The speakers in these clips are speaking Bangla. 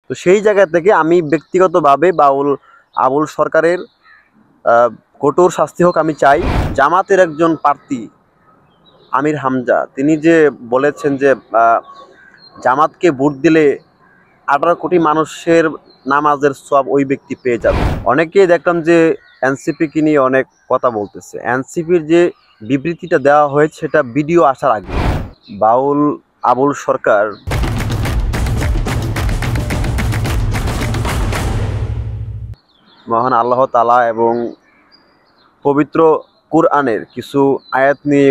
তো সেই জায়গা থেকে আমি ব্যক্তিগতভাবে আবুল সরকারের কঠোর শাস্তি হোক আমি চাই। জামাতের একজন প্রার্থী আমির হামজা তিনি যে বলেছেন যে জামাতকে ভোট দিলে 18 কোটি মানুষের নামাজের সওয়াব ওই ব্যক্তি পেয়ে যাবে। অনেকেই দেখলাম যে এনসিপিকে নিয়ে অনেক কথা বলতেছে। এনসিপির যে বিবৃতিটা দেওয়া হয়েছে সেটা ভিডিও আসার আগে আবুল সরকার মহান আল্লাহ তাআলা এবং পবিত্র কুরআনের কিছু আয়াত নিয়ে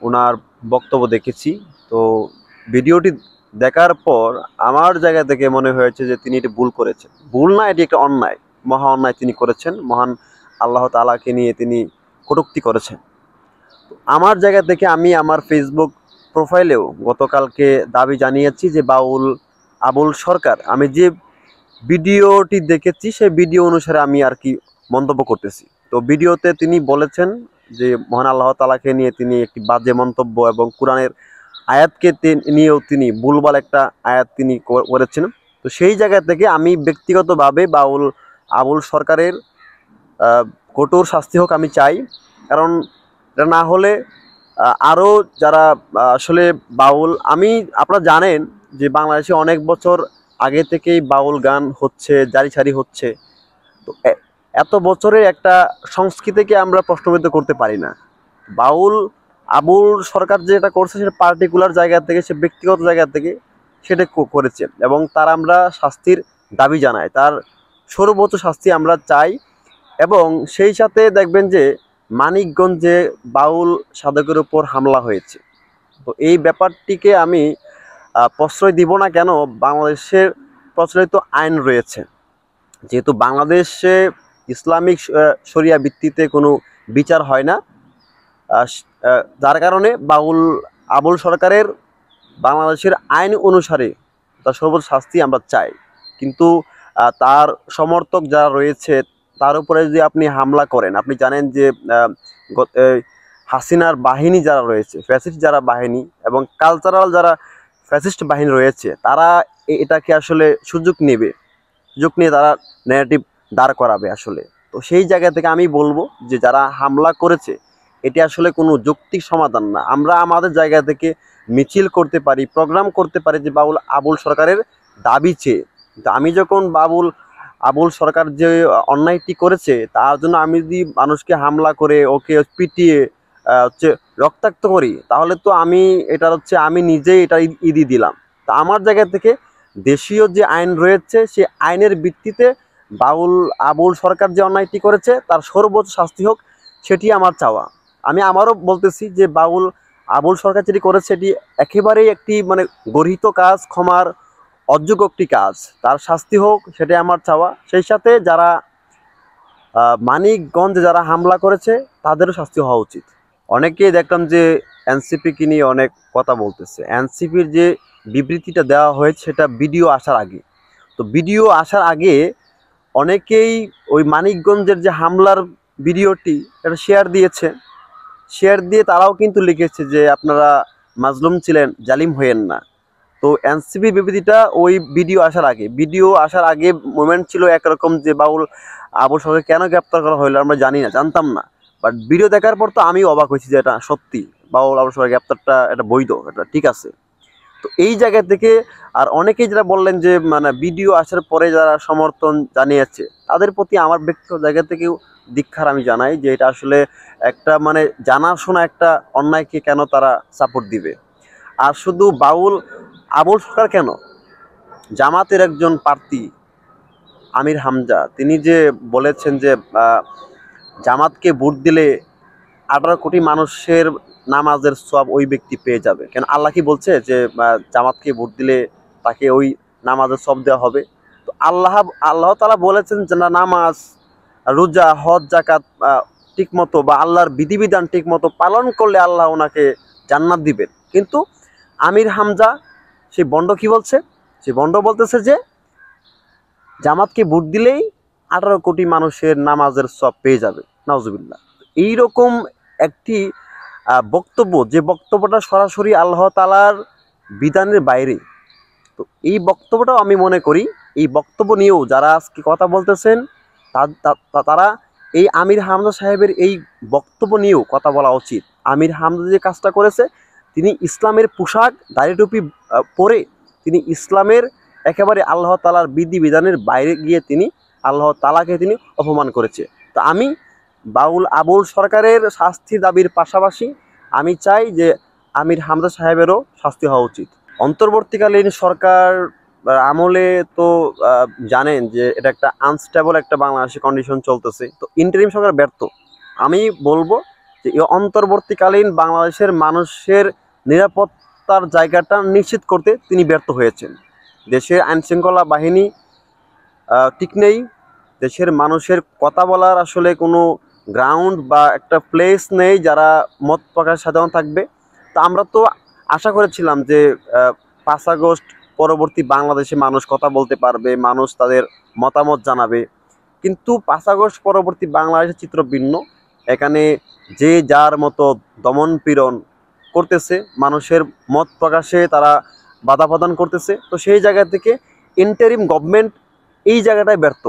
ওনার বক্তব্য দেখেছি। তো ভিডিওটি দেখার পর আমার জায়গা থেকে মনে হয়েছে যে তিনি এটি ভুল করেছেন। ভুল না, এটি একটা অন্যায়, মহা অন্যায় তিনি করেছেন। মহান আল্লাহ তাআলাকে নিয়ে তিনি কটূক্তি করেছেন। আমার জায়গা থেকে আমি আমার ফেসবুক প্রোফাইলেও গতকালকে দাবি জানিয়েছি যে আবুল সরকার, আমি যে ভিডিওটি দেখেছি সেই ভিডিও অনুসারে আমি আর কি মন্তব্য করতেছি। তো ভিডিওতে তিনি বলেছেন যে মহান আল্লাহ তাআলাকে নিয়ে তিনি একটি বাজে মন্তব্য এবং কোরআনের আয়াতকে নিয়েও তিনি ভুলভাল একটা আয়াত তিনি করেছেন। তো সেই জায়গা থেকে আমি ব্যক্তিগতভাবে আবুল সরকারের কঠোর শাস্তি হোক আমি চাই। কারণ এটা না হলে আরও যারা আসলে আপনারা জানেন যে বাংলাদেশে অনেক বছর আগে থেকেই বাউল গান হচ্ছে, জারি হচ্ছে। তো এত বছরের একটা সংস্কৃতিকে আমরা প্রশ্নবিদ্ধ করতে পারি না। আবুল সরকার যেটা করছে সেটা পার্টিকুলার জায়গা থেকে, সে ব্যক্তিগত জায়গা থেকে সেটা করেছে এবং তার আমরা শাস্তির দাবি জানাই, তার সর্বোচ্চ শাস্তি আমরা চাই। এবং সেই সাথে দেখবেন যে মানিকগঞ্জে বাউল সাধকের উপর হামলা হয়েছে। তো এই ব্যাপারটিকে আমি প্রশ্রয় দিব না। কেন? বাংলাদেশের প্রচলিত আইন রয়েছে, যেহেতু বাংলাদেশে ইসলামিক শরিয়া ভিত্তিতে কোনো বিচার হয় না, যার কারণে আবুল সরকারের বাংলাদেশের আইন অনুসারে তার সর্বোচ্চ শাস্তি আমরা চাই। কিন্তু তার সমর্থক যারা রয়েছে তার উপরে যদি আপনি হামলা করেন, আপনি জানেন যে হাসিনার বাহিনী যারা রয়েছে, ফ্যাসিস্ট যারা বাহিনী এবং কালচারাল যারা ফ্যাসিস্ট বাহিনী রয়েছে, তারা এটাকে আসলে সুযোগ নিয়ে তারা ন্যারেটিভ দাঁড় করাবে আসলে। তো সেই জায়গা থেকে আমি বলবো যে যারা হামলা করেছে এটি আসলে কোনো যৌক্তিক সমাধান না। আমরা আমাদের জায়গা থেকে মিছিল করতে পারি, প্রোগ্রাম করতে পারি যে আবুল সরকারের দাবি চেয়ে। কিন্তু আমি যখন আবুল সরকার যে অন্যায়টি করেছে তার জন্য আমি যদি মানুষকে হামলা করে ওকে পিটিয়ে রক্তাক্ত করি, তাহলে তো আমি নিজেই এটা ইদি দিলাম। তা আমার জায়গা থেকে দেশীয় যে আইন রয়েছে সেই আইনের ভিত্তিতে আবুল সরকার যে অন্যায়টি করেছে তার সর্বোচ্চ শাস্তি হোক, সেটি আমার চাওয়া। আমি আমারও বলতেছি যে আবুল সরকার যেটি করেছে এটি একেবারেই একটি গর্হিত কাজ, ক্ষমার অযোগ্য একটি কাজ, তার শাস্তি হোক, সেটাই আমার চাওয়া। সেই সাথে যারা মানিকগঞ্জে যারা হামলা করেছে তাদেরও শাস্তি হওয়া উচিত। অনেকেই দেখলাম যে এনসিপিকে নিয়ে অনেক কথা বলতেছে। এনসিপির যে বিবৃতিটা দেওয়া হয়েছে সেটা ভিডিও আসার আগে। তো ভিডিও আসার আগে অনেকেই ওই মানিকগঞ্জের যে হামলার ভিডিওটি এটা শেয়ার দিয়ে তারাও কিন্তু লিখেছে যে আপনারা মাজলুম ছিলেন, জালিম হয়েন না। তো এনসিপি বিবৃতিটা ওই ভিডিও আসার আগে মোমেন্ট ছিল একরকম যে আবুল সরকার কেন গ্রেপ্তার করা হলো আমরা জানতাম না। বাট ভিডিও দেখার পর তো আমি অবাক হয়েছি যে এটা সত্যি আবুল সরকার গ্রেপ্তারটা এটা বৈধ, এটা ঠিক আছে। তো এই জায়গা থেকে আর অনেকেই যারা বললেন যে ভিডিও আসার পরে যারা সমর্থন জানিয়েছে তাদের প্রতি আমার ব্যক্তিগত জায়গা থেকেও ধিক্কার আমি জানাই যে এটা আসলে একটা জানাশোনা একটা অন্যায়কে কেন তারা সাপোর্ট দিবে। আর শুধু আবুল সরকার কেন, জামাতের একজন প্রার্থী আমির হামজা তিনি যে বলেছেন যে জামাতকে ভোট দিলে 18 কোটি মানুষের নামাজের সওয়াব ওই ব্যক্তি পেয়ে যাবে। কেন আল্লাহ কি বলছে যে জামাতকে ভোট দিলে তাকে ওই নামাজের সওয়াব দেওয়া হবে? তো আল্লাহ তাআলা বলেছেন যে নামাজ, রোজা, হজ, যাকাত ঠিকমতো বা আল্লাহর বিধিবিধান ঠিকমতো পালন করলে আল্লাহ ওনাকে জান্নাত দিবেন। কিন্তু আমির হামজা সেই বন্ড কি বলছে? সেই বন্ড বলতেছে যে জামাতকে ভোট দিলেই 18 কোটি মানুষের নামাজের সওয়াব পেয়ে যাবে। নাউজুবিল্লাহ। এইরকম একটি বক্তব্য, যে বক্তব্যটা সরাসরি আল্লাহ তাআলার বিধানের বাইরে, তো এই বক্তব্যটাও আমি মনে করি এই বক্তব্য নিয়েও যারা আজকে কথা বলতেছেন তারা এই আমির হামজা সাহেবের এই বক্তব্য নিয়েও কথা বলা উচিত। আমির হামজা যে কাজটা করেছে, তিনি ইসলামের পোশাক দাড়ি টুপি পরে তিনি ইসলামের একেবারে আল্লাহ তাআলার বিধিবিধানের বাইরে গিয়ে তিনি আল্লাহ তাআলাকে তিনি অপমান করেছে। তো আমি আবুল সরকারের শাস্তি দাবির পাশাপাশি আমি চাই যে আমির হামজা সাহেবেরও শাস্তি হওয়া উচিত। অন্তর্বর্তীকালীন সরকার আমলে তো জানেন যে এটা একটা আনস্টেবল একটা বাংলাদেশে কন্ডিশন চলতেছে। তো ইন্টারিম সরকার ব্যর্থ। আমি বলবো যে এই অন্তর্বর্তীকালীন বাংলাদেশের মানুষের নিরাপত্তার জায়গাটা নিশ্চিত করতে তিনি ব্যর্থ হয়েছেন। দেশের আইনশৃঙ্খলা বাহিনী ঠিক নেই, দেশের মানুষের কথা বলার আসলে কোনো গ্রাউন্ড বা একটা প্লেস নেই যারা মত প্রকাশ সাধারণ থাকবে। তো আমরা তো আশা করেছিলাম যে 5 আগস্ট পরবর্তী বাংলাদেশে মানুষ কথা বলতে পারবে, মানুষ তাদের মতামত জানাবে, কিন্তু 5 আগস্ট পরবর্তী বাংলাদেশের চিত্র ভিন্ন। এখানে যে যার মতো দমন পীড়ন করতেছে, মানুষের মত প্রকাশে তারা বাধা প্রদান করতেছে। তো সেই জায়গা থেকে ইন্টারিম গভর্নমেন্ট এই জায়গাটায় ব্যর্থ।